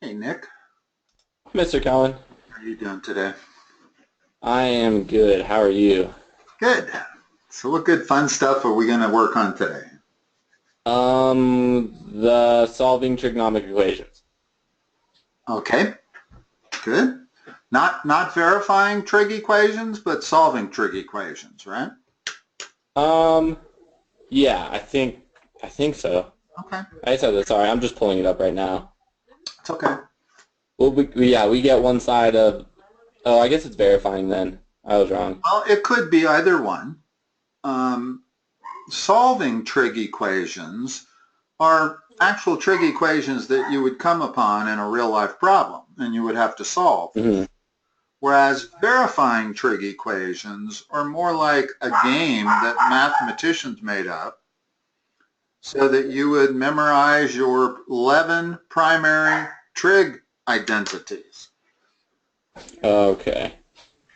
Hey Nick, Mr. Cohen, how are you doing today? I am good. How are you? Good. So what good fun stuff are we going to work on today? The solving trigonometric equations. Okay, good. Not verifying trig equations, but solving trig equations, right? Um, yeah, I think so. Okay, I said that. Sorry, I'm just pulling it up right now. it's okay. Well, yeah, we get one side of. Oh, I guess it's verifying then. I was wrong. Well, it could be either one. Um, Solving trig equations are actual trig equations that you would come upon in a real life problem and you would have to solve. Hmm. Whereas verifying trig equations are more like a game that mathematicians made up so that you would memorize your 11 primary trig identities. Okay.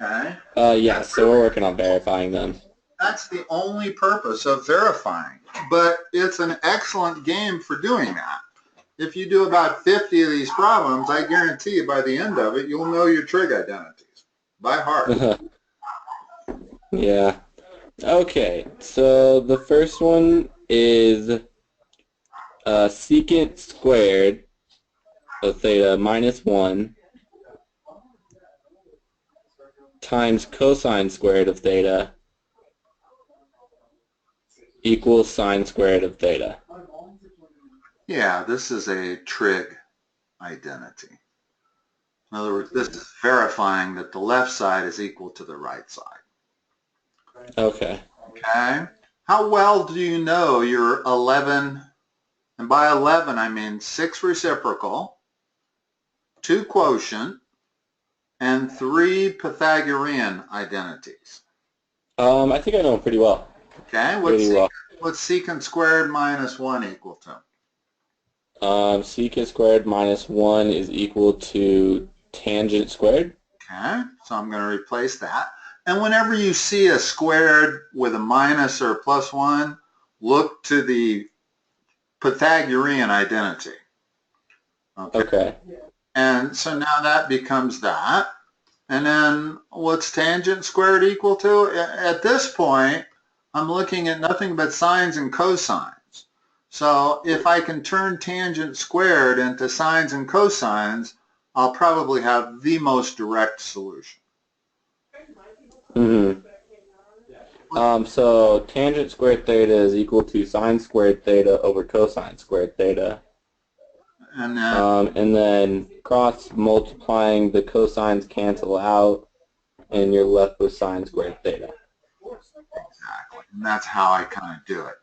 Okay? Yeah. So we're working on verifying them. That's the only purpose of verifying. But it's an excellent game for doing that. If you do about 50 of these problems, I guarantee you by the end of it, you'll know your trig identities by heart. Yeah. Okay. So the first one is secant squared of theta minus 1 times cosine squared of theta equals sine squared of theta. Yeah, this is a trig identity. In other words, this is verifying that the left side is equal to the right side. Okay. Okay? How well do you know your 11, and by 11 I mean 6 reciprocal, 2 quotient, and 3 Pythagorean identities? I think I know pretty well. Okay, Pretty well. what's secant squared minus 1 equal to? Secant squared minus 1 is equal to tangent squared. Okay, so I'm going to replace that. And whenever you see a squared with a minus or a plus 1, look to the Pythagorean identity. Okay, Okay. and so now that becomes that. And then what's tangent squared equal to? At this point, I'm looking at nothing but sines and cosines. So if I can turn tangent squared into sines and cosines, I'll probably have the most direct solution. Mm-hmm. So tangent squared theta is equal to sine squared theta over cosine squared theta. And then, And then cross multiplying the cosines cancel out, and you're left with sine squared theta. exactly, and that's how I kind of do it,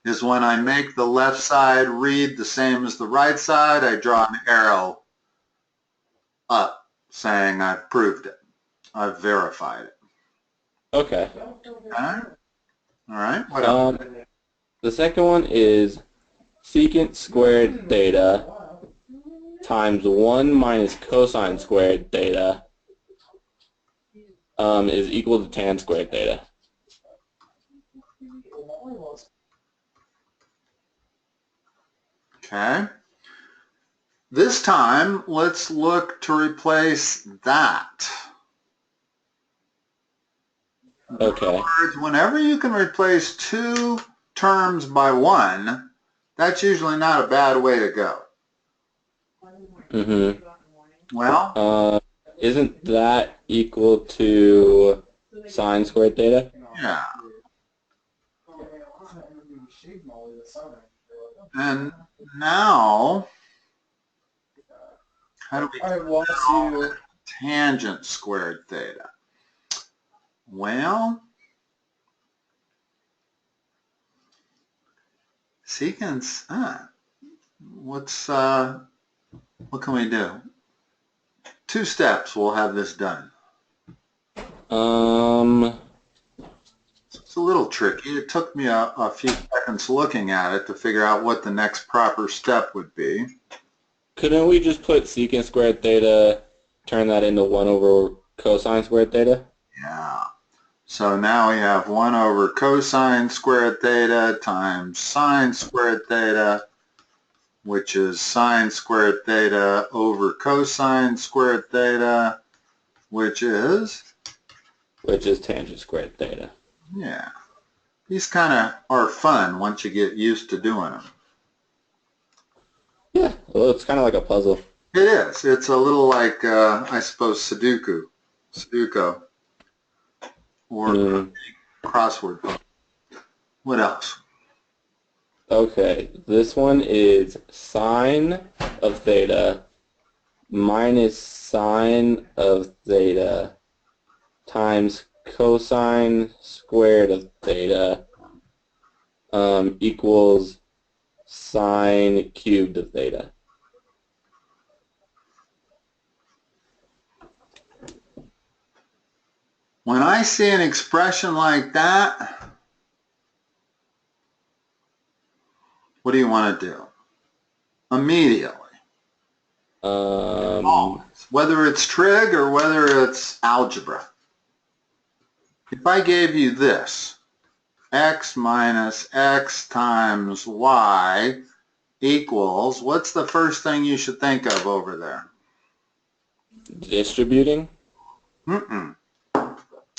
is when I make the left side read the same as the right side, I draw an arrow up saying I've proved it. I've verified it. Okay. Okay? All right, what else? Um, the second one is secant squared theta times 1 minus cosine squared theta is equal to tan squared theta. Okay. This time, let's look to replace that. In other Okay. words, whenever you can replace two terms by one, that's usually not a bad way to go. Mm-hmm. Well, Uh, isn't that equal to sine squared theta? yeah. And now, how do we get tangent squared theta? Well, secants, what can we do? 2 steps, we'll have this done. Um, It's a little tricky. It took me a few seconds looking at it to figure out what the next proper step would be. couldn't we just put secant squared theta, turn that into 1 over cosine squared theta? Yeah. So now we have 1 over cosine squared theta times sine squared theta. which is sine squared theta over cosine squared theta, which is tangent squared theta. Yeah. These kind of are fun once you get used to doing them. Yeah, well, it's kind of like a puzzle. It is. It's a little like, I suppose, Sudoku, or crossword puzzle. What else? Okay, this one is sine of theta minus sine of theta times cosine squared of theta equals sine cubed of theta. When I see an expression like that, what do you want to do? Immediately. Whether it's trig or whether it's algebra. If I gave you this, x minus x times y equals, what's the first thing you should think of over there? Distributing?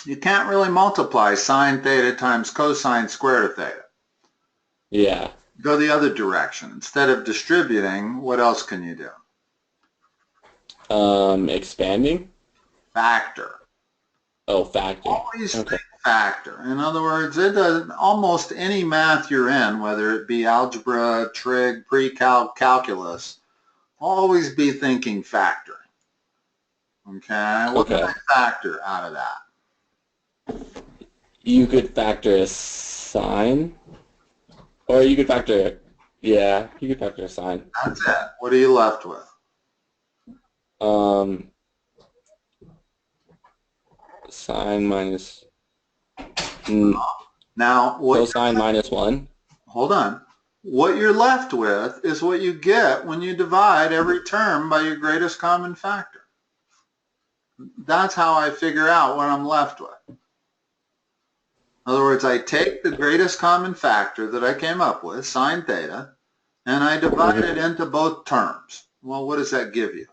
You can't really multiply sine theta times cosine squared of theta. Yeah. Go the other direction. Instead of distributing, what else can you do? Expanding? Factor. Oh, factor. Always think factor. In other words, it does almost any math you're in, whether it be algebra, trig, precalculus, always be thinking factor. Okay? What can I factor out of that? You could factor a sine, or you could factor, yeah, you could factor a sine. That's it. What are you left with? Sine minus, now, cosine minus 1. Hold on. What you're left with is what you get when you divide every term by your greatest common factor. That's how I figure out what I'm left with. In other words, I take the greatest common factor that I came up with, sine theta, and I divide it into both terms. Well, what does that give you?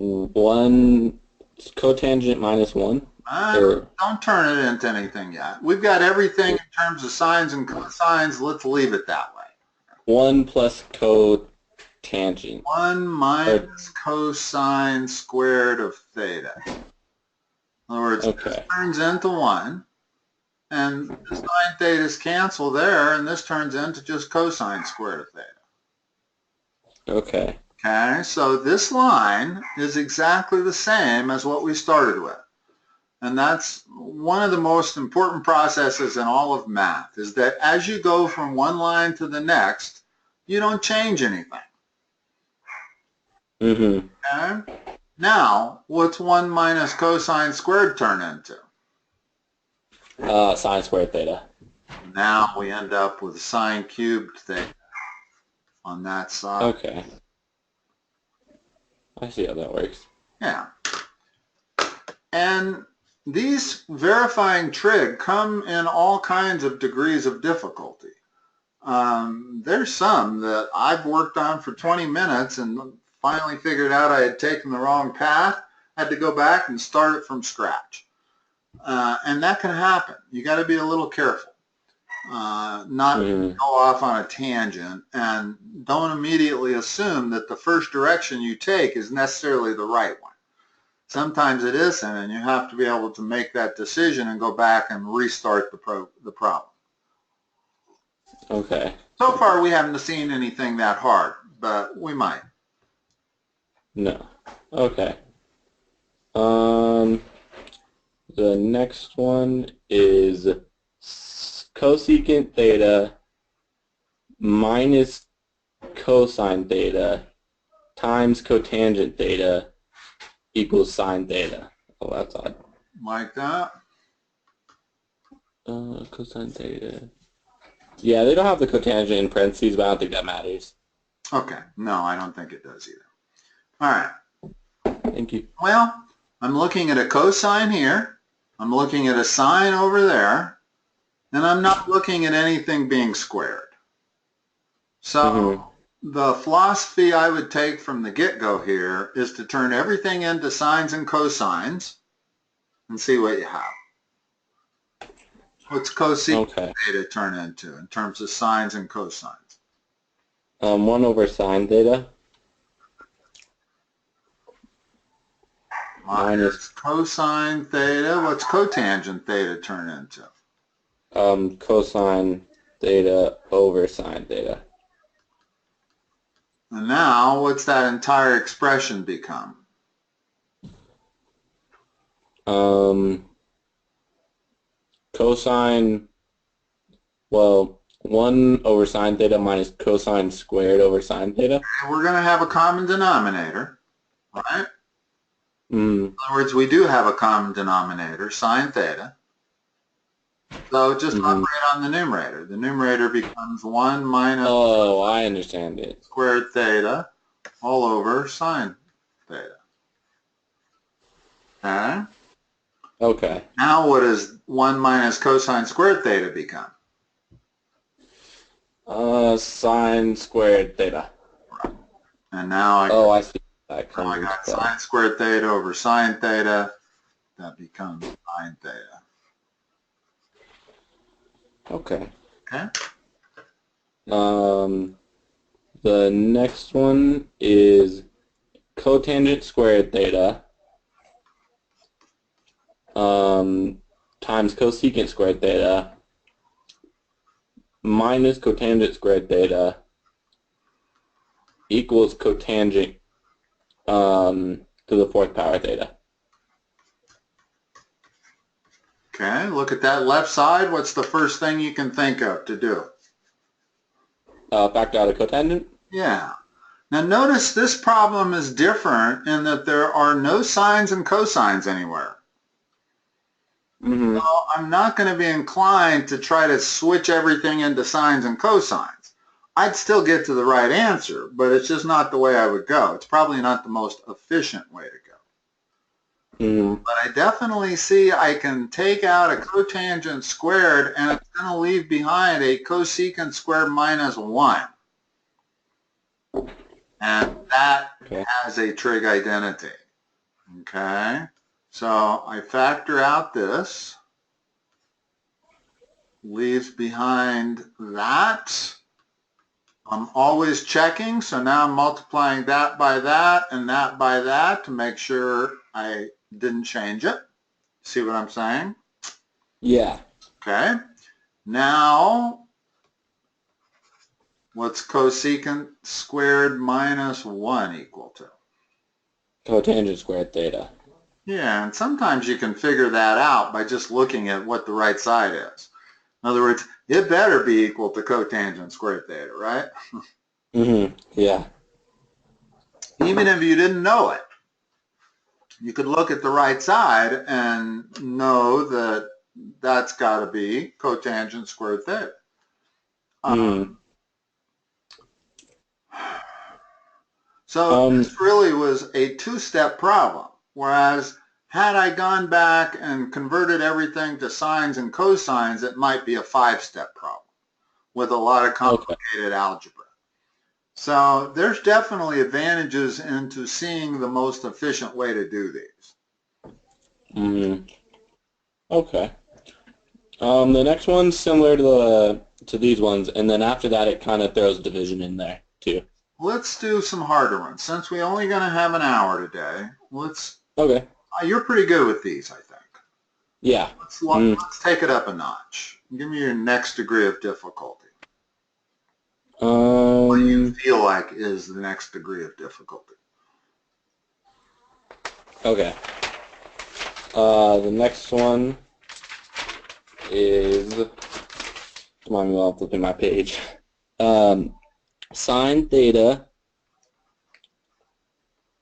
1 cotangent minus 1. Don't turn it into anything yet. We've got everything in terms of sines and cosines. Let's leave it that way. 1 plus cotangent. 1 minus cosine squared of theta. In other words, this turns into 1, and the sine thetas cancel there, and this turns into just cosine squared of theta. Okay. Okay, so this line is exactly the same as what we started with. And that's one of the most important processes in all of math, is that as you go from one line to the next, you don't change anything. Okay? Now, what's 1 minus cosine squared turn into? Sine squared theta. Now we end up with sine cubed theta on that side. Okay. I see how that works. Yeah. And these verifying trig come in all kinds of degrees of difficulty. There's some that I've worked on for 20 minutes and finally figured out I had taken the wrong path, had to go back and start it from scratch. And that can happen. You got to be a little careful. Not go off on a tangent, and don't immediately assume that the first direction you take is necessarily the right one. Sometimes it isn't, and you have to be able to make that decision and go back and restart the problem. Okay. So far we haven't seen anything that hard, but we might. No. Okay. The next one is cosecant theta minus cosine theta times cotangent theta equals sine theta. Oh, that's odd. Like that? Cosine theta. Yeah, they don't have the cotangent in parentheses, but I don't think that matters. Okay. No, I don't think it does either. All right. Thank you. Well, I'm looking at a cosine here. I'm looking at a sine over there. And I'm not looking at anything being squared. So the philosophy I would take from the get-go here is to turn everything into sines and cosines and see what you have. What's cosecant theta turn into in terms of sines and cosines? 1 over sine theta minus cosine theta. What's cotangent theta turn into? Cosine theta over sine theta. And now, what's that entire expression become? Cosine, well, 1 over sine theta minus cosine squared over sine theta. Okay, we're going to have a common denominator, right? In other words, we do have a common denominator, sine theta. So just operate on the numerator. The numerator becomes 1 minus I understand it. Squared theta all over sine theta. Okay? Okay. Now what does 1 minus cosine squared theta become? Sine squared theta. And now I see. I got sine squared theta over sine theta. That becomes sine theta. Okay. Okay? The next one is cotangent squared theta times cosecant squared theta minus cotangent squared theta equals cotangent to the 4th power theta. Okay, look at that left side. What's the first thing you can think of to do? Factor out a cotangent? Yeah. Now notice this problem is different in that there are no sines and cosines anywhere. So I'm not going to be inclined to try to switch everything into sines and cosines. I'd still get to the right answer, but it's just not the way I would go. It's probably not the most efficient way to go. But I definitely see I can take out a cotangent squared and it's going to leave behind a cosecant squared minus 1. And that has a trig identity. Okay? So I factor out this, leaves behind that. I'm always checking, so now I'm multiplying that by that and that by that to make sure I didn't change it. See what I'm saying? Yeah. Okay. Now, what's cosecant squared minus 1 equal to? Cotangent squared theta. Yeah, and sometimes you can figure that out by just looking at what the right side is. In other words, it better be equal to cotangent squared theta, right? Yeah. Even if you didn't know it, you could look at the right side and know that that's got to be cotangent squared theta. So this really was a two-step problem, whereas had I gone back and converted everything to sines and cosines, it might be a 5-step problem with a lot of complicated algebra. So there's definitely advantages into seeing the most efficient way to do these. Okay. The next one's similar to these ones, and then after that it kind of throws division in there too. Let's do some harder ones. Since we're only going to have an hour today, let's... Okay. You're pretty good with these, I think. Yeah. Let's take it up a notch. Give me your next degree of difficulty. What do you feel like is the next degree of difficulty? Okay. The next one is... Come on, while I'm flipping my page. Sine theta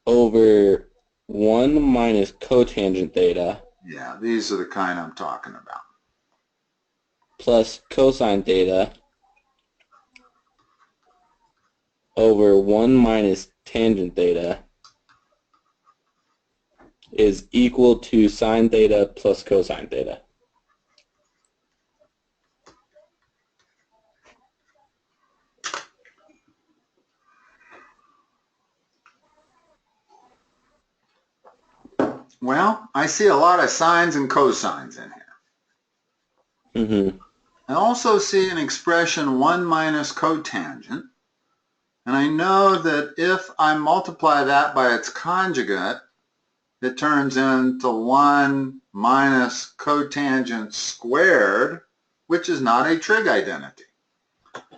over 1 minus cotangent theta. Yeah, these are the kind I'm talking about. Plus cosine theta over 1 minus tangent theta is equal to sine theta plus cosine theta. Well, I see a lot of sines and cosines in here. Mm-hmm. I also see an expression 1 minus cotangent. And I know that if I multiply that by its conjugate, it turns into 1 minus cotangent squared, which is not a trig identity.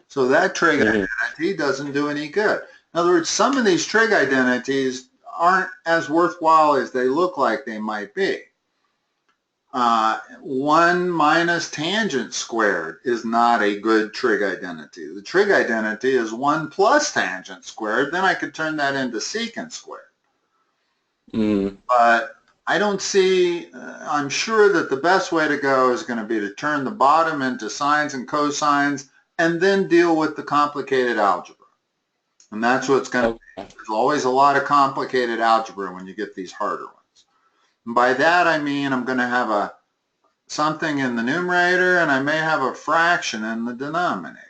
So that trig identity doesn't do any good. In other words, some of these trig identities aren't as worthwhile as they look like they might be. 1 minus tangent squared is not a good trig identity. The trig identity is 1 plus tangent squared. Then I could turn that into secant squared. But I don't see, I'm sure that the best way to go is going to be to turn the bottom into sines and cosines and then deal with the complicated algebra. And that's what's going to be. There's always a lot of complicated algebra when you get these harder ones. And by that I mean I'm going to have something in the numerator and I may have a fraction in the denominator.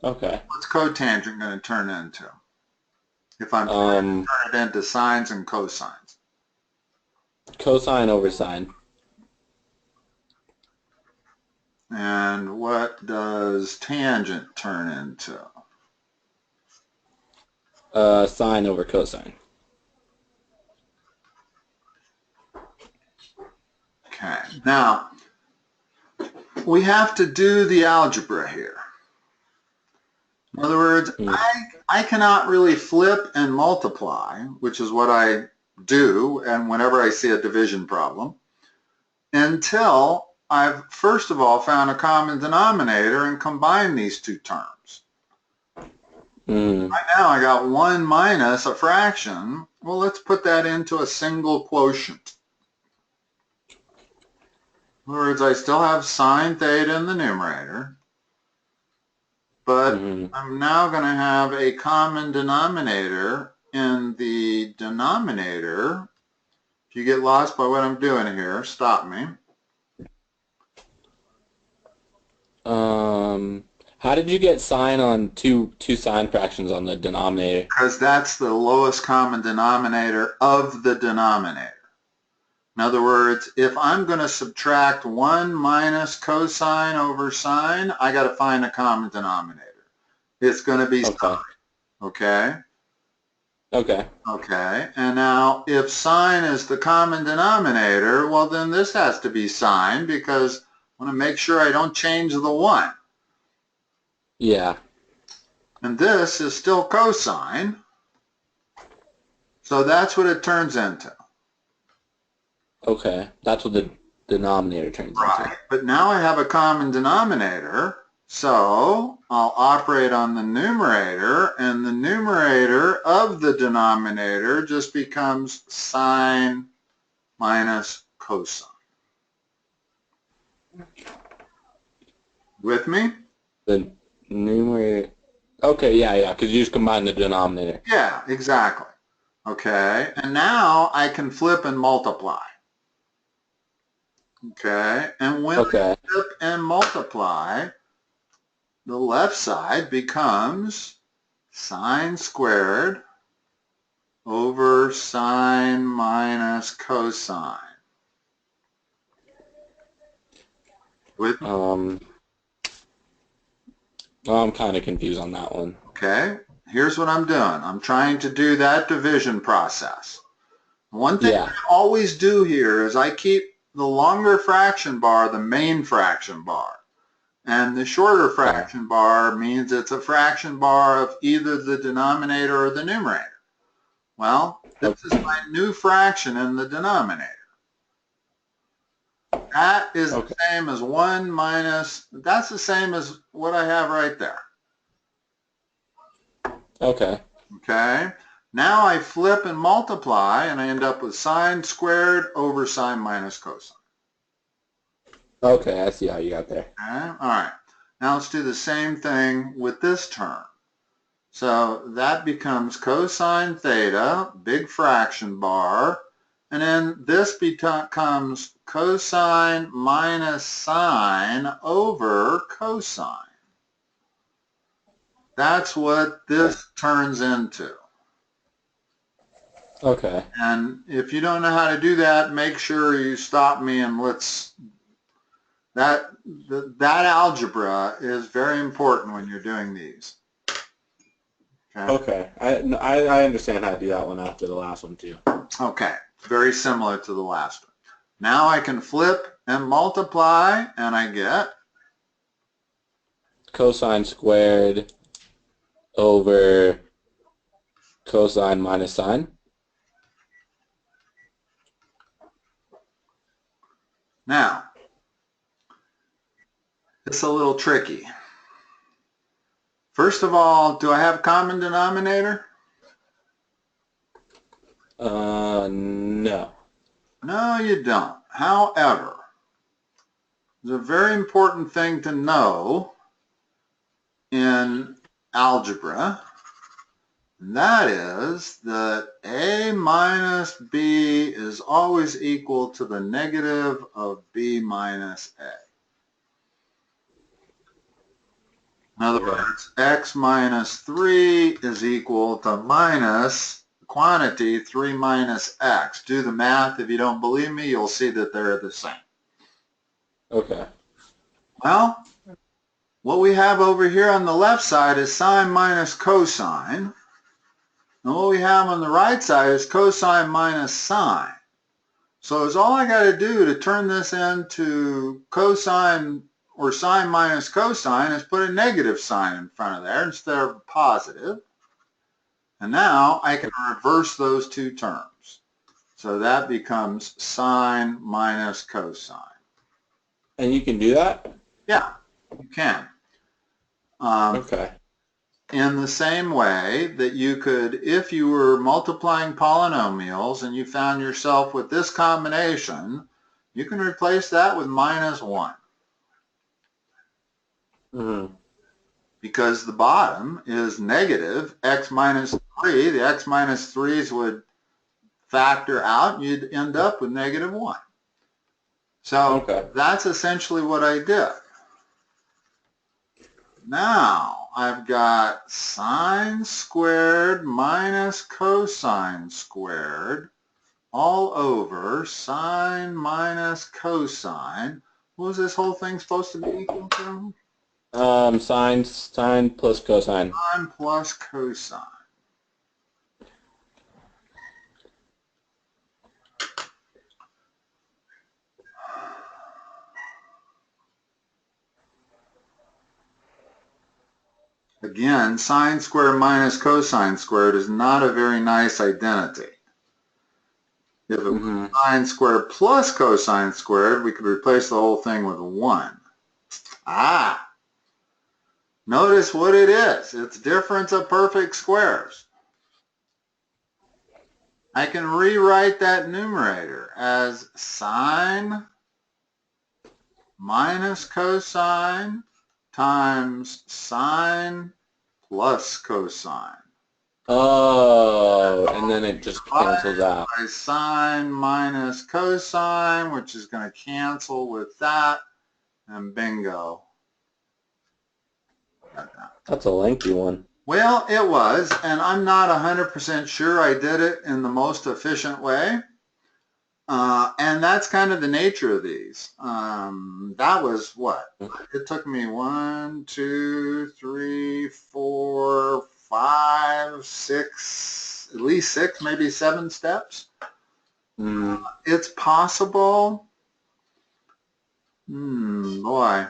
Okay. What's cotangent going to turn into? If I'm trying to turn it into sines and cosines. Cosine over sine. And what does tangent turn into? Sine over cosine. Okay, now we have to do the algebra here. In other words, I cannot really flip and multiply, which is what I do and whenever I see a division problem, until I've first of all found a common denominator and combined these two terms. Right now I got 1 minus a fraction. Well, let's put that into a single quotient. In other words, I still have sine theta in the numerator, but I'm now going to have a common denominator in the denominator. If you get lost by what I'm doing here, stop me. How did you get sine on two sine fractions on the denominator? Because that's the lowest common denominator of the denominator. In other words, if I'm going to subtract 1 minus cosine over sine, I got to find a common denominator. It's going to be sine. Okay? Okay. Okay. And now if sine is the common denominator, well then this has to be sine because I want to make sure I don't change the 1. Yeah. And this is still cosine. So that's what it turns into. Okay. That's what the denominator turns into. Right. But now I have a common denominator, so I'll operate on the numerator, and the numerator of the denominator just becomes sine minus cosine. With me? The numerator. Okay, yeah, because you just combine the denominator. Yeah, exactly. Okay, and now I can flip and multiply. Okay, and when I flip and multiply, the left side becomes sine squared over sine minus cosine. With I'm kind of confused on that one. Okay, here's what I'm doing. I'm trying to do that division process. One thing I always do here is I keep the longer fraction bar the main fraction bar. And the shorter fraction bar means it's a fraction bar of either the denominator or the numerator. Well, this is my new fraction in the denominator. That is the same as 1 minus, that's the same as what I have right there. Okay. Okay. Now I flip and multiply and I end up with sine squared over sine minus cosine. Okay, I see how you got there. Okay. All right. Now let's do the same thing with this term. So that becomes cosine theta, big fraction bar, and then this becomes cosine minus sine over cosine. That's what this turns into. Okay. And if you don't know how to do that, make sure you stop me and that algebra is very important when you're doing these. Okay. Okay. I understand how to do that one after the last one too. Okay. Very similar to the last one. Now I can flip and multiply, and I get Cosine squared over cosine minus sine. now. It's a little tricky. First of all, do I have a common denominator? No. No, you don't. However, there's a very important thing to know in algebra, and that is that a minus b is always equal to the negative of b minus a. In other words, x minus 3 is equal to minus quantity 3 minus x. Do the math. If you don't believe me, you'll see that they're the same. Okay. Well, what we have over here on the left side is sine minus cosine. And what we have on the right side is cosine minus sine. So it's all I got to do to turn this into cosine or sine minus cosine is put a negative sign in front of there instead of a positive. And now I can reverse those two terms. So that becomes sine minus cosine. And you can do that? Yeah, you can. Okay. In the same way that you could, if you were multiplying polynomials and you found yourself with this combination, you can replace that with minus 1. Mm-hmm. Because the bottom is negative x minus 3. The x minus 3's would factor out, and you'd end up with negative 1. So that's essentially what I did. Now I've got sine squared minus cosine squared all over sine minus cosine. What was this whole thing supposed to be equal to? Sine plus cosine. Sine plus cosine. Again, sine squared minus cosine squared is not a very nice identity. If it was sine squared plus cosine squared, we could replace the whole thing with 1. Notice what it is. It's difference of perfect squares. I can rewrite that numerator as sine minus cosine times sine plus cosine. Oh, and then it just cancels out. By sine minus cosine, which is going to cancel with that, and bingo. That's a lengthy one. Well, it was, and I'm not 100% sure I did it in the most efficient way. And that's kind of the nature of these. That was what? It took me 1, 2, 3, 4, 5, 6, at least 6, maybe 7 steps. It's possible. Boy,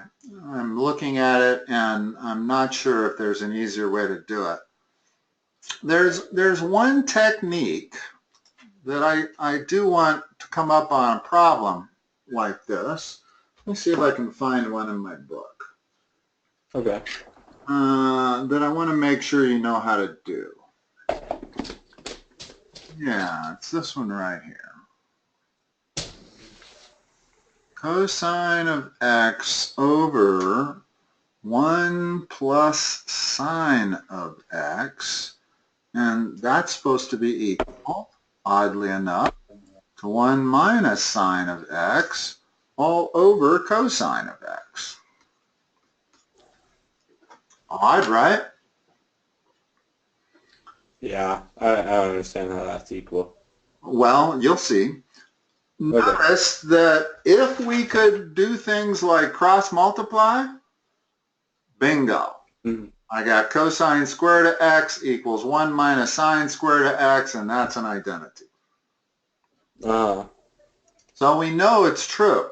I'm looking at it and I'm not sure if there's an easier way to do it. There's one technique that I do want to come up on a problem like this. Let me see if I can find one in my book. Okay. That I want to make sure you know how to do. Yeah, it's this one right here. Cosine of x over 1 plus sine of x, and that's supposed to be equal, oddly enough, to 1 minus sine of x all over cosine of x. Odd, right? Yeah, I don't understand how that's equal. Well, you'll see. Notice that if we could do things like cross multiply, bingo. I got cosine squared of x equals 1 minus sine squared of x, and that's an identity. So we know it's true.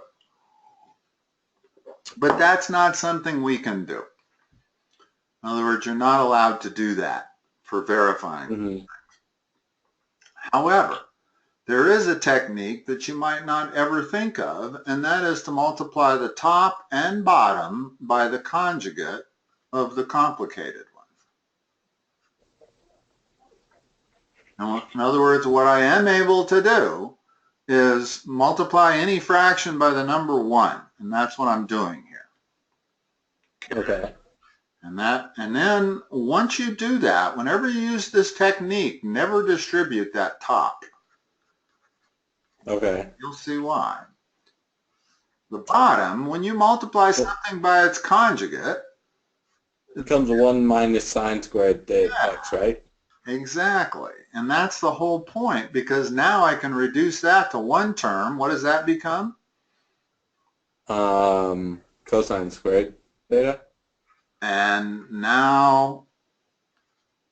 But that's not something we can do. In other words, you're not allowed to do that for verifying. However, there is a technique that you might not ever think of, and that is to multiply the top and bottom by the conjugate of the complicated one. Now, in other words, what I am able to do is multiply any fraction by the number 1, and that's what I'm doing here. Okay. And then once you do that, whenever you use this technique, never distribute that top. Okay. You'll see why. The bottom, when you multiply something by its conjugate, it becomes 1 minus sine squared x, right? Exactly. And that's the whole point, because now I can reduce that to one term. What does that become? Cosine squared theta. And now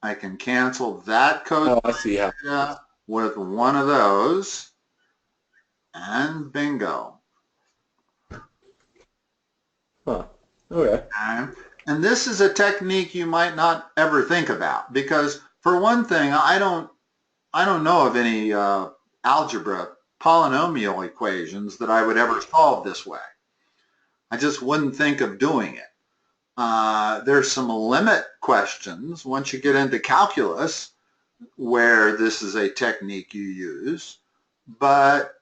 I can cancel that cosine theta with one of those, and bingo. Huh. Okay. And this is a technique you might not ever think about, because for one thing, I don't know of any algebra polynomial equations that I would ever solve this way. I just wouldn't think of doing it. There's some limit questions once you get into calculus where this is a technique you use, but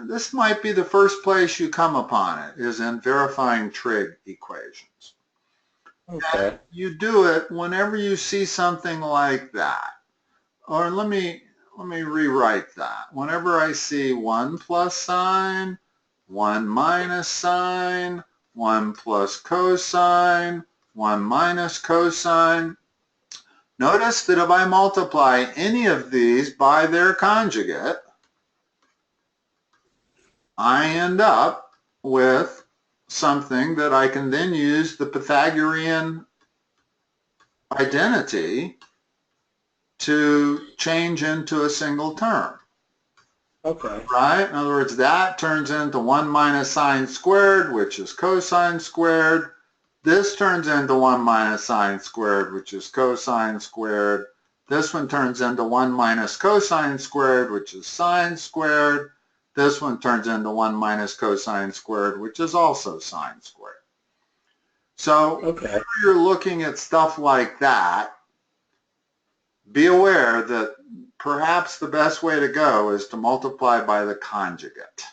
this might be the first place you come upon it, is in verifying trig equations. Okay. And you do it whenever you see something like that. Or let me rewrite that. Whenever I see 1 plus sine, 1 minus sine, 1 plus cosine, 1 minus cosine, notice that if I multiply any of these by their conjugate, I end up with something that I can then use the Pythagorean identity to change into a single term. Okay. Right? In other words, that turns into 1 minus sine squared, which is cosine squared. This turns into 1 minus sine squared, which is cosine squared. This one turns into 1 minus cosine squared, which is sine squared. This one turns into 1 minus cosine squared, which is also sine squared. So whenever you're looking at stuff like that, be aware that perhaps the best way to go is to multiply by the conjugate.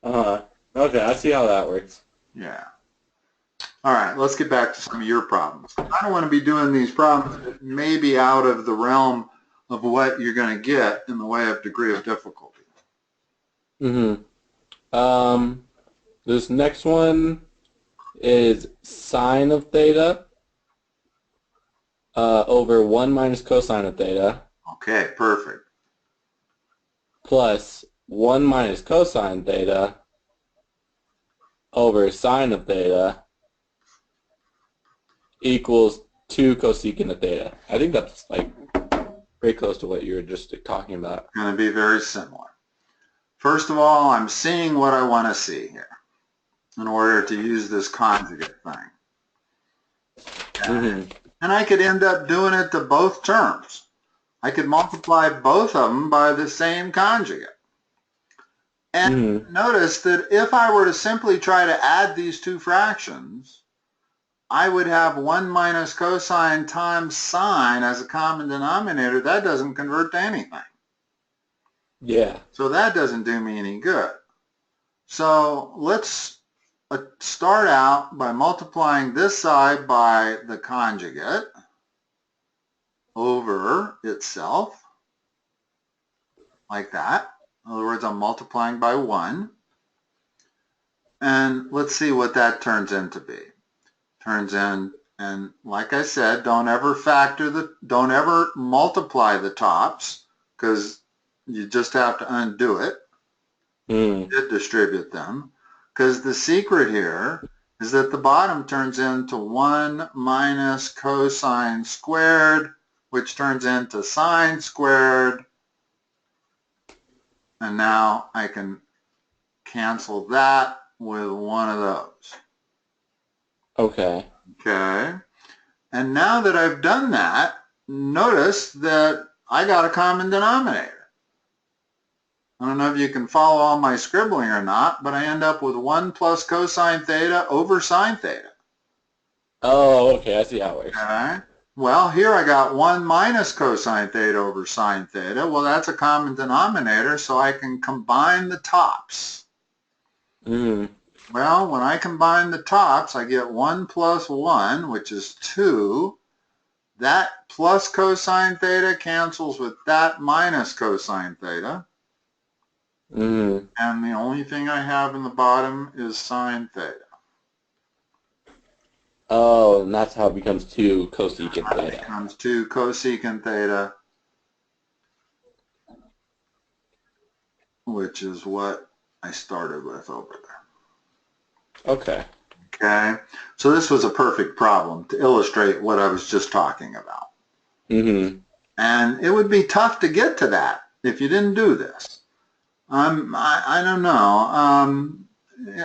Okay, I see how that works. Yeah. All right, let's get back to some of your problems. I don't want to be doing these problems that may be out of the realm of what you're going to get in the way of degree of difficulty. This next one is sine of theta over 1 minus cosine of theta. Okay, perfect. Plus 1 minus cosine theta over sine of theta equals 2 cosecant of theta. I think that's like pretty close to what you were just talking about. Going to be very similar. First of all, I'm seeing what I want to see here in order to use this conjugate thing. And I could end up doing it to both terms. I could multiply both of them by the same conjugate. And notice that if I were to simply try to add these two fractions, I would have 1 minus cosine times sine as a common denominator. That doesn't convert to anything. Yeah. So that doesn't do me any good. So let's start out by multiplying this side by the conjugate over itself, like that. In other words, I'm multiplying by 1. And let's see what that turns into be. Turns in, and like I said, don't ever multiply the tops, because You just have to undo it. Did distribute them, because the secret here is that the bottom turns into 1 minus cosine squared, which turns into sine squared. And now I can cancel that with one of those. Okay. Okay. And now that I've done that, notice that I got a common denominator. I don't know if you can follow all my scribbling or not, but I end up with 1 plus cosine theta over sine theta. Oh, okay. I see how it works. Okay. Well, here I got 1 minus cosine theta over sine theta. Well, that's a common denominator, so I can combine the tops. Well, when I combine the tops, I get 1 plus 1, which is 2. That plus cosine theta cancels with that minus cosine theta. And the only thing I have in the bottom is sine theta. Oh, and that's how it becomes 2 cosecant theta. It becomes 2 cosecant theta, which is what I started with over there. Okay. Okay, so this was a perfect problem to illustrate what I was just talking about. And it would be tough to get to that if you didn't do this. I don't know.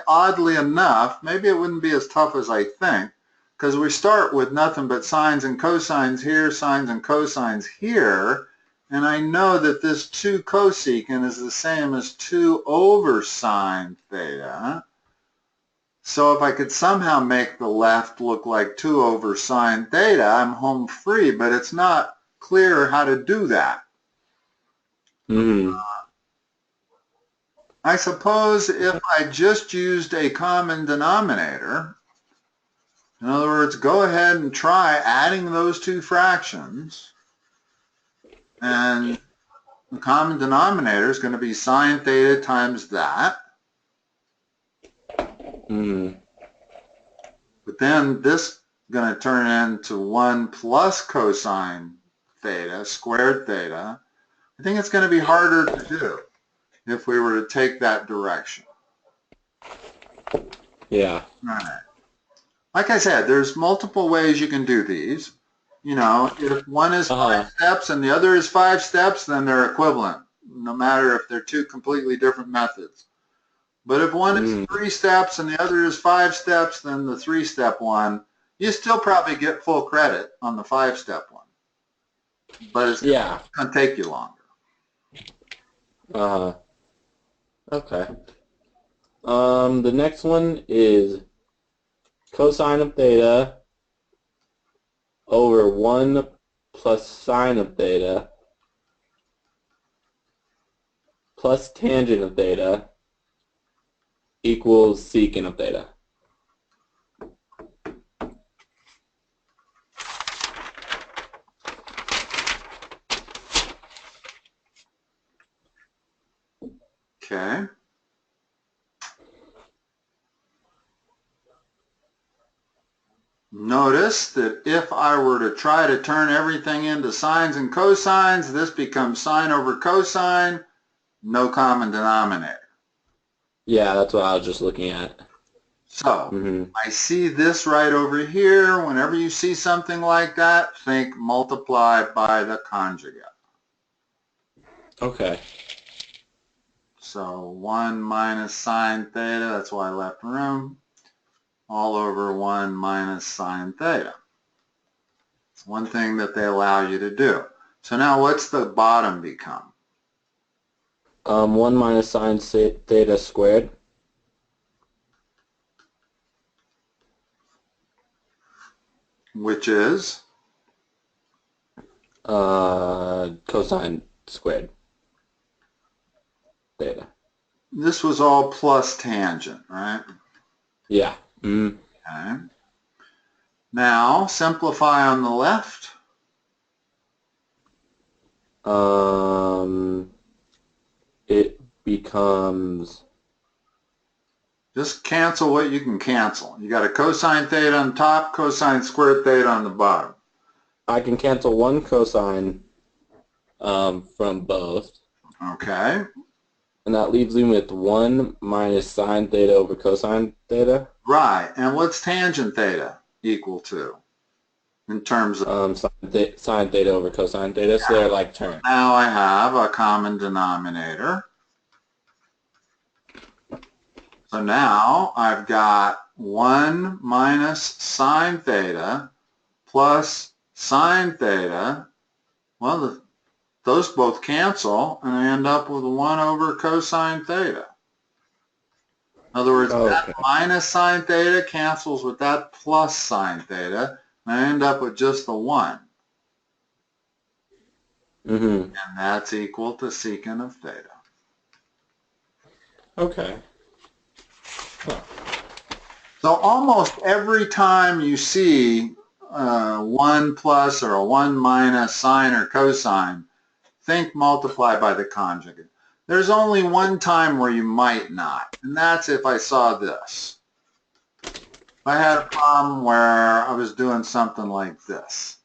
Oddly enough, maybe it wouldn't be as tough as I think, because we start with nothing but sines and cosines here, sines and cosines here, and I know that this 2 cosecant is the same as 2 over sine theta. So if I could somehow make the left look like 2 over sine theta, I'm home free, but it's not clear how to do that. I suppose if I just used a common denominator, in other words, go ahead and try adding those two fractions, and the common denominator is going to be sine theta times that. But then this is going to turn into 1 plus cosine theta, squared theta. I think it's going to be harder to do if we were to take that direction. Yeah. All right. Like I said, there's multiple ways you can do these. You know, if one is 5 steps and the other is 5 steps, then they're equivalent, no matter if they're 2 completely different methods. But if one is 3 steps and the other is 5 steps, then the 3-step one, you still probably get full credit on the 5-step one. But it's going to take you longer. Okay. The next one is cosine of theta over 1 plus sine of theta plus tangent of theta equals secant of theta. Okay. Notice that if I were to try to turn everything into sines and cosines, this becomes sine over cosine, no common denominator. Yeah, that's what I was just looking at. So, I see this right over here. Whenever you see something like that, think multiply by the conjugate. Okay. So 1 minus sine theta, that's why I left room, all over 1 minus sine theta. It's one thing that they allow you to do. So now what's the bottom become? 1 minus sine theta squared. Which is? Cosine squared theta. This was all plus tangent, right? Yeah. Okay. Now, simplify on the left. It becomes... Just cancel what you can cancel. You got a cosine theta on top, cosine squared theta on the bottom. I can cancel one cosine from both. Okay. And that leaves me with 1 minus sine theta over cosine theta. Right. And what's tangent theta equal to in terms of? Sine theta over cosine theta, so they're like terms. Now I have a common denominator. So now I've got 1 minus sine theta plus sine theta. Well, those both cancel, and I end up with 1 over cosine theta. In other words, Okay. that minus sine theta cancels with that plus sine theta, and I end up with just the 1. And that's equal to secant of theta. Okay. Huh. So almost every time you see 1 plus or a 1 minus sine or cosine, think multiply by the conjugate. There's only one time where you might not, and that's if I saw this. If I had a problem where I was doing something like this.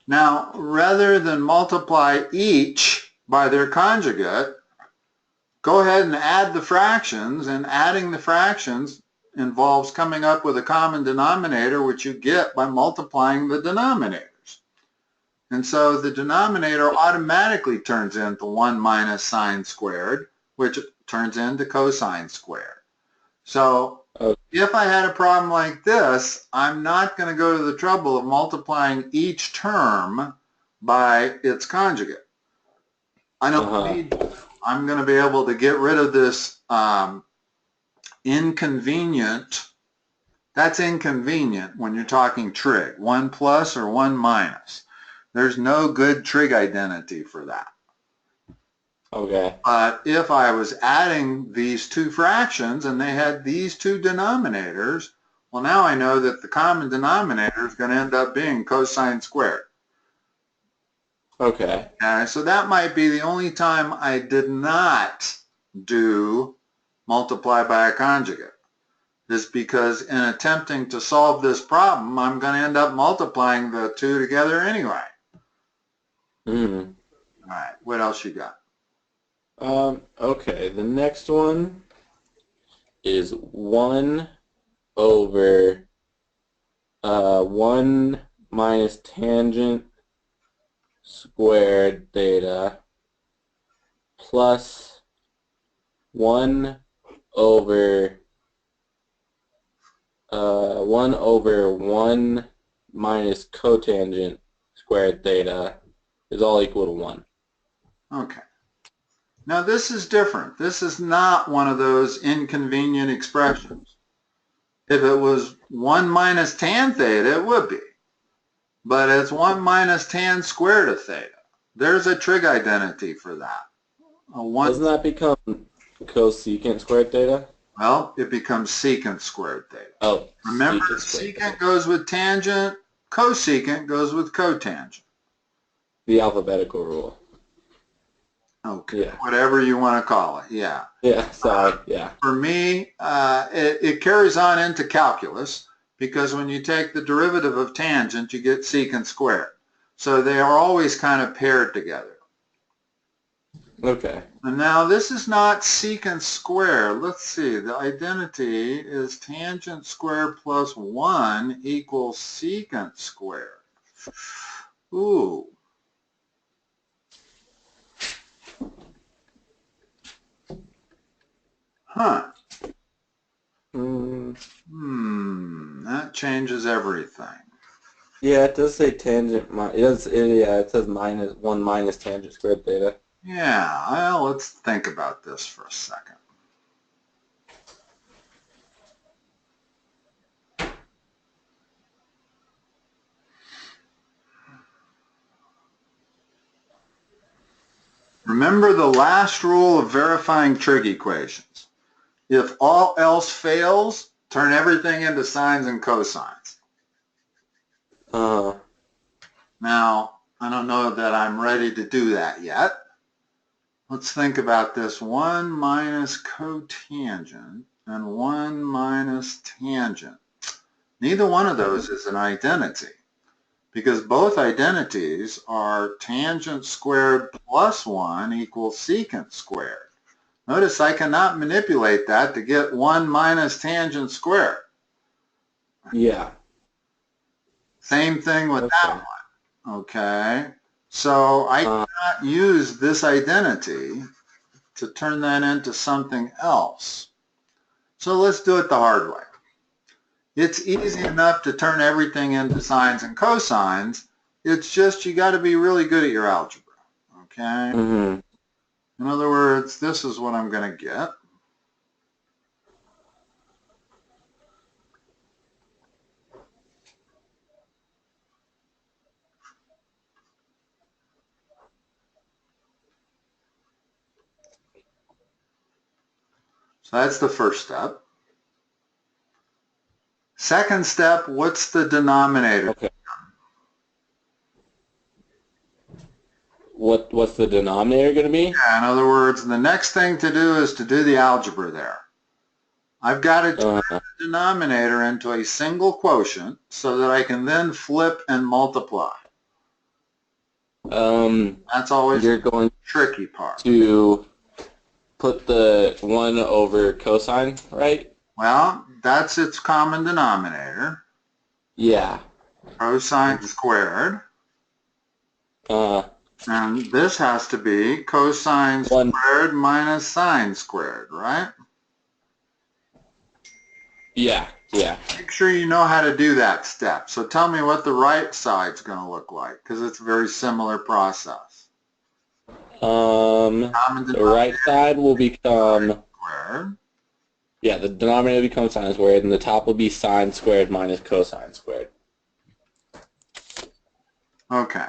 Now, rather than multiply each by their conjugate, go ahead and add the fractions, and adding the fractions involves coming up with a common denominator, which you get by multiplying the denominators. And so the denominator automatically turns into 1 minus sine squared, which turns into cosine squared. So if I had a problem like this, I'm not going to go to the trouble of multiplying each term by its conjugate. I don't need to. I'm going to be able to get rid of this inconvenient. That's inconvenient when you're talking trig, 1 plus or 1 minus. There's no good trig identity for that. Okay. But if I was adding these two fractions and they had these two denominators, well, now I know that the common denominator is going to end up being cosine squared. Okay. So that might be the only time I did not do multiply by a conjugate, is because in attempting to solve this problem, I'm going to end up multiplying the two together anyway. All right, what else you got? Okay, the next one is 1 over 1 minus tangent squared theta plus 1 over 1 minus cotangent squared theta is all equal to 1. Okay. Now this is different. This is not one of those inconvenient expressions. If it was 1 minus tan theta, it would be. But it's 1 minus tan squared of theta. There's a trig identity for that. Doesn't that become cosecant squared theta? Well, it becomes secant squared theta. Oh, remember, secant goes with tangent, cosecant goes with cotangent. The alphabetical rule. Okay, yeah. Whatever you want to call it, yeah. Yeah, sorry, yeah. For me, it carries on into calculus, because when you take the derivative of tangent, you get secant squared. So they are always kind of paired together. Okay. And now this is not secant squared. Let's see, the identity is tangent squared plus 1 equals secant squared. Ooh. Huh. That changes everything. Yeah, it does say tangent. Yeah, it says minus 1 minus tangent squared theta. Yeah, well, let's think about this for a second. Remember the last rule of verifying trig equations. If all else fails, turn everything into sines and cosines. Now, I don't know that I'm ready to do that yet. Let's think about this. 1 minus cotangent and 1 minus tangent. Neither one of those is an identity. because both identities are tangent squared plus 1 equals secant squared. Notice I cannot manipulate that to get 1 minus tangent squared. Yeah. Same thing with Okay. that one. Okay. So I cannot use this identity to turn that into something else. So let's do it the hard way. It's easy enough to turn everything into sines and cosines. It's just you got to be really good at your algebra. Okay. Mm-hmm. In other words, this is what I'm going to get. So that's the first step. Second step, what's the denominator? Okay. What's the denominator going to be? Yeah, in other words, the next thing to do is to do the algebra there. I've got to turn the denominator into a single quotient so that I can then flip and multiply. That's always You're going the tricky part. to put the 1 over cosine, right? Well, that's its common denominator. Yeah. Cosine squared. And this has to be cosine squared minus sine squared, right? Yeah, yeah. Make sure you know how to do that step. So tell me what the right side's going to look like, because it's a very similar process. The right side will become squared. Yeah, the denominator becomes sine squared, and the top will be sine squared minus cosine squared. Okay.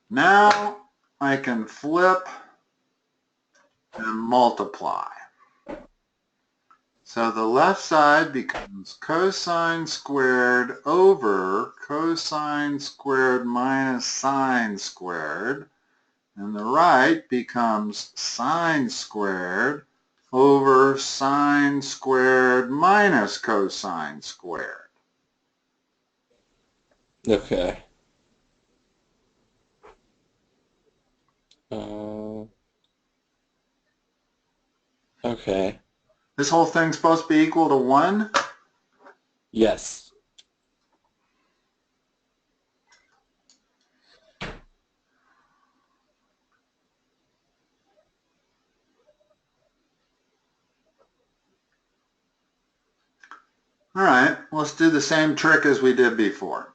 Now I can flip and multiply. So the left side becomes cosine squared over cosine squared minus sine squared, and the right becomes sine squared over sine squared minus cosine squared. Okay. Okay. This whole thing's supposed to be equal to 1? Yes. All right, let's do the same trick as we did before.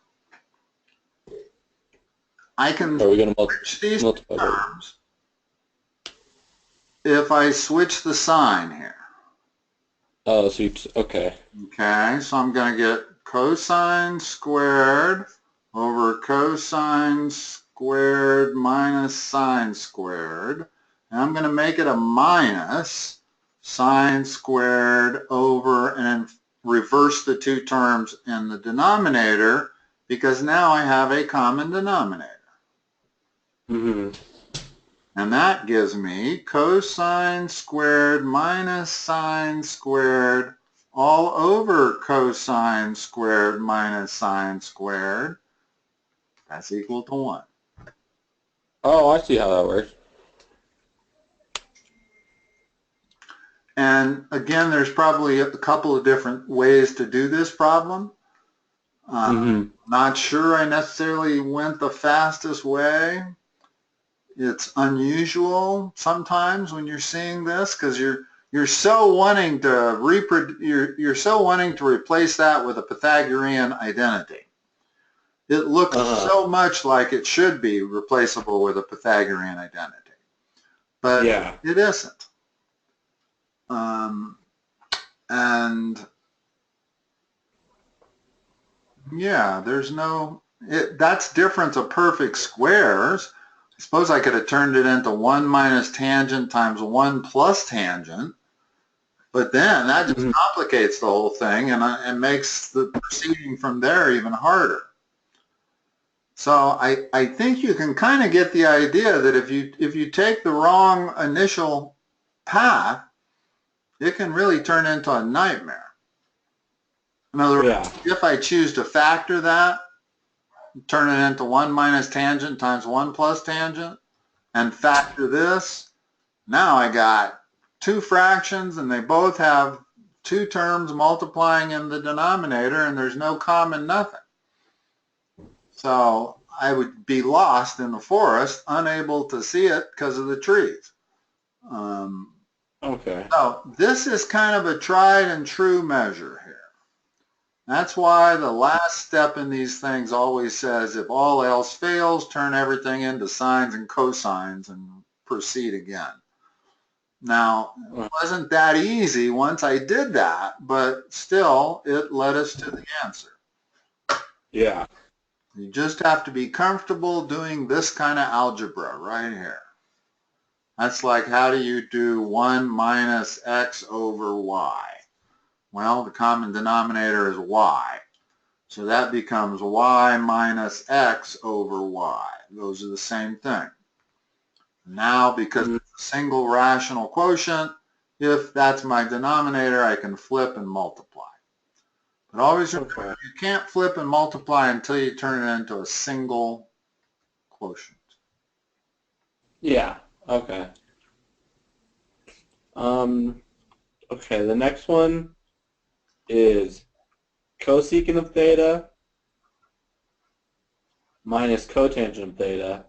I can switch these terms if I switch the sign here. Oh, so okay. Okay, so I'm going to get cosine squared over cosine squared minus sine squared. And I'm going to make it a minus sine squared over, and reverse the two terms in the denominator, because now I have a common denominator. Mm-hmm. And that gives me cosine squared minus sine squared all over cosine squared minus sine squared. That's equal to 1. Oh, I see how that works. And again, there's probably a couple of different ways to do this problem. Not sure I necessarily went the fastest way. It's unusual sometimes when you're seeing this, because you're so wanting to you're so wanting to replace that with a Pythagorean identity. It looks so much like it should be replaceable with a Pythagorean identity, but it isn't. And yeah, there's no. That's difference of perfect squares. I suppose I could have turned it into 1 minus tangent times 1 plus tangent, but then that just complicates the whole thing and makes the proceeding from there even harder. So I think you can kind of get the idea that if you take the wrong initial path, it can really turn into a nightmare. In other words, if I choose to factor that, turn it into 1 minus tangent times 1 plus tangent, and factor this, now I got two fractions and they both have two terms multiplying in the denominator and there's no common nothing. So I would be lost in the forest, unable to see it because of the trees. Okay. So this is kind of a tried and true measure here. That's why the last step in these things always says, if all else fails, turn everything into sines and cosines and proceed again. Now, it wasn't that easy once I did that, but still, it led us to the answer. Yeah. You just have to be comfortable doing this kind of algebra right here. That's like, how do you do 1 minus x over y? Well, the common denominator is y. So that becomes y minus x over y. Those are the same thing. Now, because it's a single rational quotient, if that's my denominator, I can flip and multiply. But always remember, you can't flip and multiply until you turn it into a single quotient. Yeah. Okay. Okay, the next one is cosecant of theta minus cotangent of theta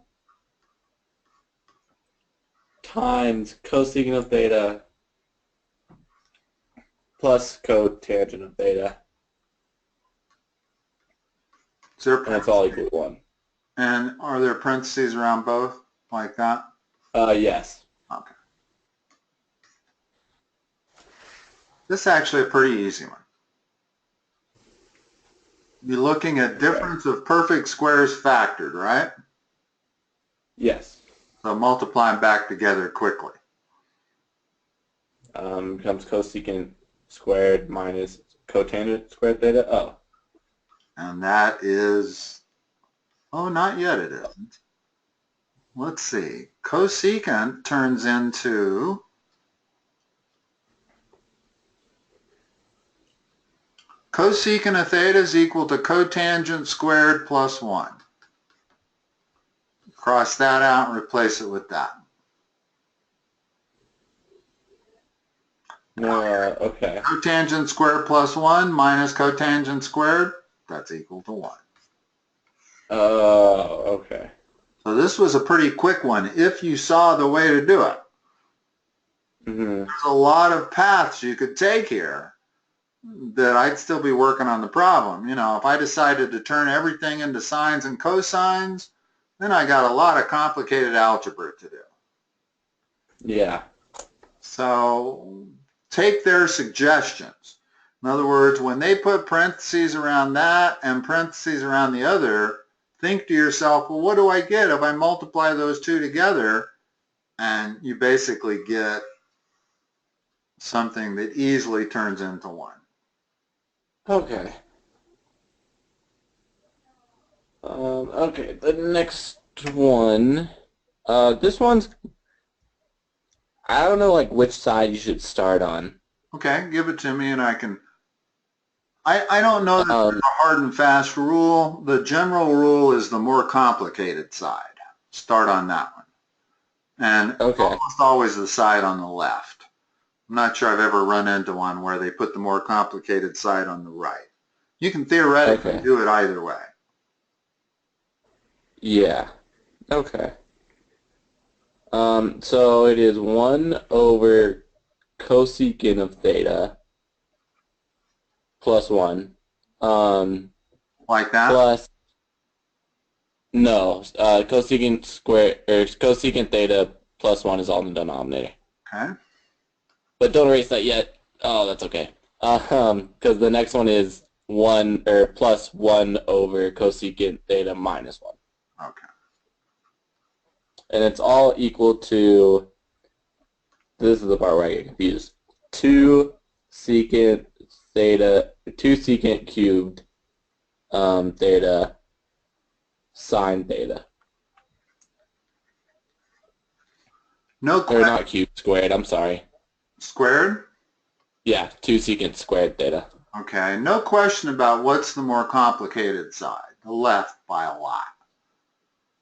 times cosecant of theta plus cotangent of theta. And it's all equal to 1. And are there parentheses around both, like that? Yes. Okay. This is actually a pretty easy one. You're looking at difference of perfect squares factored, right? Yes. So multiply them back together quickly. Becomes cosecant squared minus cotangent squared theta. Oh. And that is, oh, not yet it isn't. Let's see. Cosecant turns into cosecant of theta is equal to cotangent squared plus 1. Cross that out and replace it with that. Okay. Cotangent squared plus 1 minus cotangent squared, that's equal to 1. Okay. So this was a pretty quick one if you saw the way to do it. There's a lot of paths you could take here that I'd still be working on the problem. You know, if I decided to turn everything into sines and cosines, then I got a lot of complicated algebra to do. Yeah. So take their suggestions. In other words, when they put parentheses around that and parentheses around the other, think to yourself, well, what do I get if I multiply those two together? And you basically get something that easily turns into 1. Okay. Okay, the next one. This one's, I don't know like which side you should start on. Okay, give it to me and I can, I don't know that there's a hard and fast rule. The general rule is the more complicated side. Start on that one. And almost always the side on the left. I'm not sure I've ever run into one where they put the more complicated side on the right. You can theoretically do it either way. Yeah. Okay. So it is 1 over cosecant of theta plus 1. Like that? Plus, no, cosecant square, or cosecant theta plus 1 is all in the denominator. Okay. But don't erase that yet. Oh, that's okay. Because the next one is 1, or plus 1 over cosecant theta minus 1. Okay. And it's all equal to, this is the part where I get confused, 2 secant theta, 2 secant cubed theta sine theta. No Or not cubed, squared, I'm sorry. Squared? Yeah, 2 secant squared theta. Okay, no question about what's the more complicated side. the left by a lot.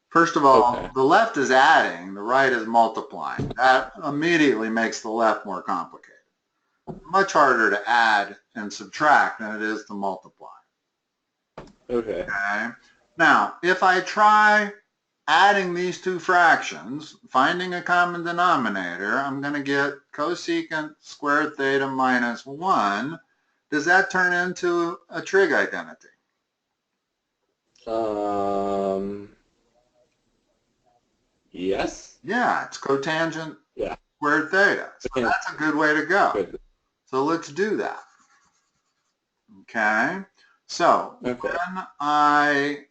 First of all, Okay. the left is adding, the right is multiplying. That immediately makes the left more complicated. Much harder to add and subtract than it is to multiply. Okay. Okay. Now, if I try adding these two fractions, finding a common denominator, I'm going to get cosecant squared theta minus 1. Does that turn into a trig identity? Yes. Yeah, it's cotangent Yeah. squared theta. So Okay. that's a good way to go. Good. So let's do that. Okay. So Okay. when I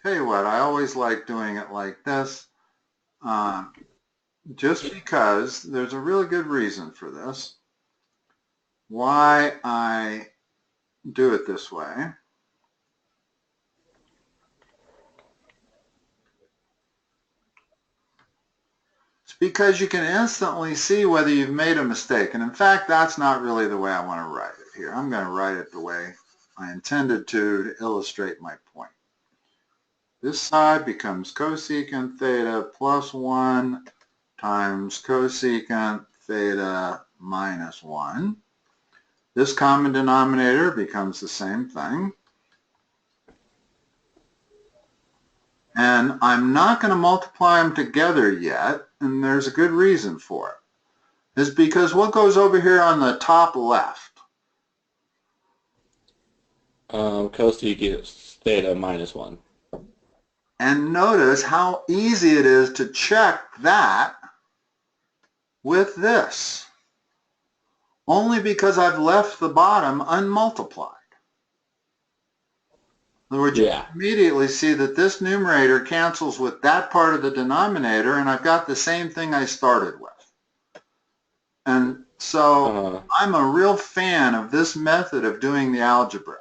tell you what, I always like doing it like this, just because there's a really good reason for this, why I do it this way. It's because you can instantly see whether you've made a mistake. And in fact, that's not really the way I want to write it here. I'm going to write it the way I intended to illustrate my point. This side becomes cosecant theta plus 1 times cosecant theta minus 1. This common denominator becomes the same thing. And I'm not going to multiply them together yet, and there's a good reason for it. It's because what goes over here on the top left? Cosecant theta minus 1. And notice how easy it is to check that with this. Only because I've left the bottom unmultiplied. In other words, you can immediately see that this numerator cancels with that part of the denominator, and I've got the same thing I started with. And so I'm a real fan of this method of doing the algebra.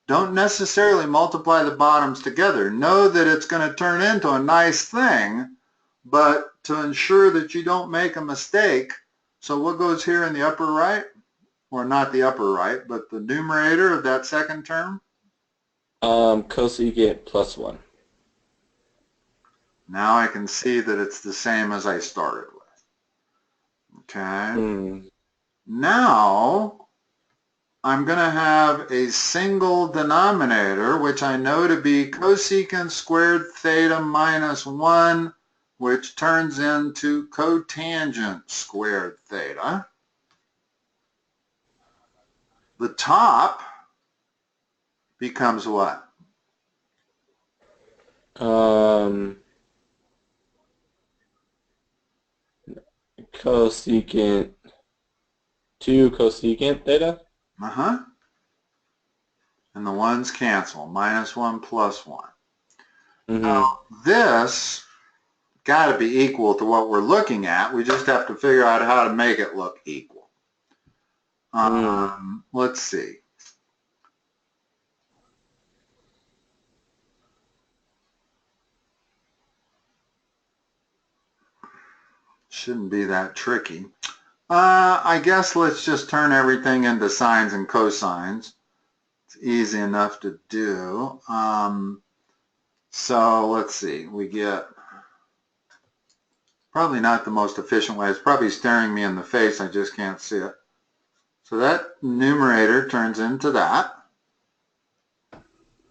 Don't necessarily multiply the bottoms together. Know that it's going to turn into a nice thing, but to ensure that you don't make a mistake, so what goes here in the upper right? Or not the upper right, but the numerator of that second term? Cosecant plus 1. Now I can see that it's the same as I started with. Okay. Now I'm going to have a single denominator, which I know to be cosecant squared theta minus 1, which turns into cotangent squared theta. The top becomes what? Cosecant 2 cosecant theta? And the ones cancel, minus 1 plus 1. Now, this got to be equal to what we're looking at. We just have to figure out how to make it look equal. Let's see. Shouldn't be that tricky. I guess let's just turn everything into sines and cosines. It's easy enough to do. So let's see. We get probably not the most efficient way. It's probably staring me in the face. I just can't see it. So that numerator turns into that.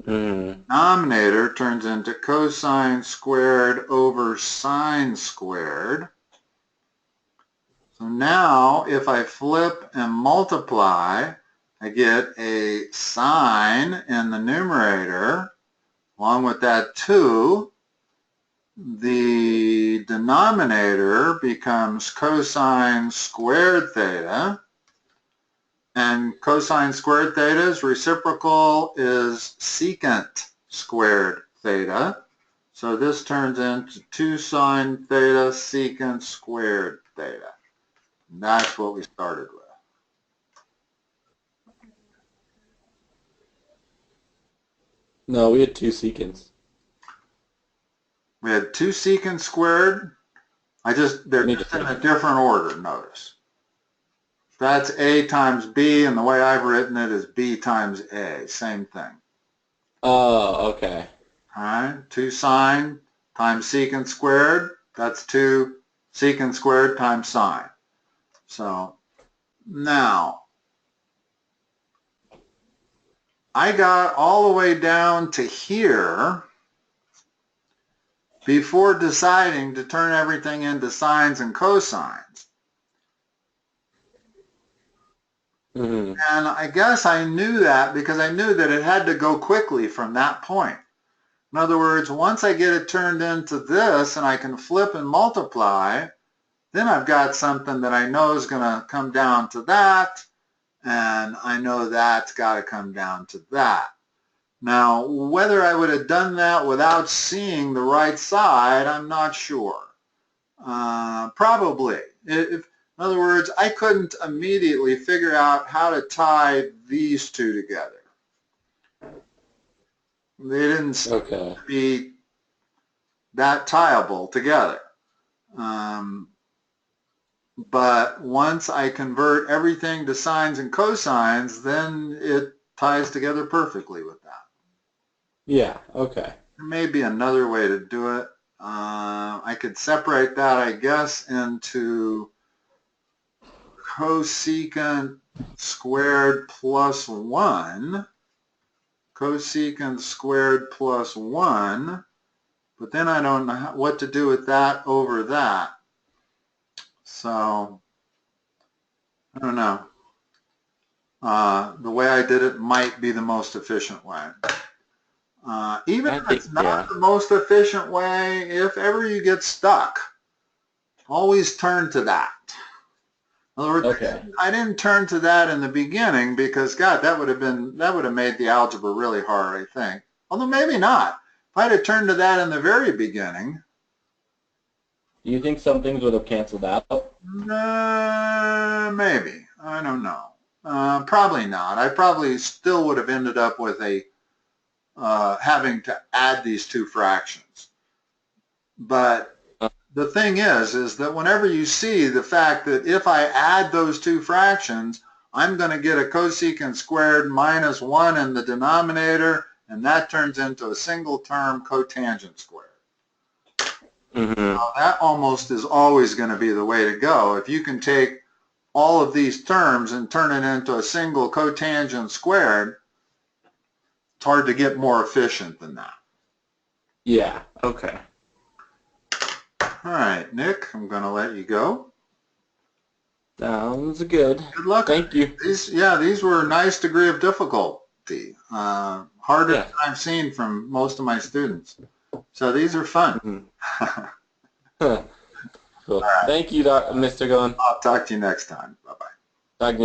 Denominator turns into cosine squared over sine squared. So now if I flip and multiply, I get a sine in the numerator. Along with that 2, the denominator becomes cosine squared theta. And cosine squared theta's reciprocal is secant squared theta. So this turns into 2 sine theta secant squared theta. And that's what we started with. No, we had 2 secants. We had 2 secant squared. They're just in a different order, notice. That's A times B, and the way I've written it is B times A, same thing. Oh, okay. All right, 2 sine times secant squared, that's 2 secant squared times sine. So now, I got all the way down to here before deciding to turn everything into sines and cosines. Mm-hmm. And I guess I knew that because I knew that it had to go quickly from that point. In other words, once I get it turned into this and I can flip and multiply, then I've got something that I know is going to come down to that, and I know that's got to come down to that. Now, whether I would have done that without seeing the right side, I'm not sure. Probably. In other words, I couldn't immediately figure out how to tie these two together. They didn't seem Okay. to be that tieable together. Um, but once I convert everything to sines and cosines, then it ties together perfectly with that. Yeah, okay. There may be another way to do it. I could separate that, I guess, into cosecant squared plus 1, cosecant squared plus 1, but then I don't know what to do with that over that. So, I don't know. The way I did it might be the most efficient way. Even I if think, it's not yeah. the most efficient way, if ever you get stuck, always turn to that. In other words, Okay. I didn't turn to that in the beginning because, God, that would have made the algebra really hard, I think. Although maybe not. If I'd have turned to that in the very beginning, Do you think some things would have canceled out? maybe. I don't know. Probably not. I probably still would have ended up with having to add these two fractions. But Uh, the thing is that whenever you see the fact that if I add those two fractions, I'm going to get a cosecant squared minus 1 in the denominator, and that turns into a single term cotangent squared. mm-hmm. That almost is always going to be the way to go. If you can take all of these terms and turn it into a single cotangent squared, it's hard to get more efficient than that. Yeah, okay. All right, Nick, I'm going to let you go. Sounds good. Good luck. Thank you. These were a nice degree of difficulty. Harder Yeah. than I've seen from most of my students. So these are fun. Mm-hmm. All Cool. right. Thank you, Mr. Gunn. I'll talk to you next time. Bye-bye. Talk to you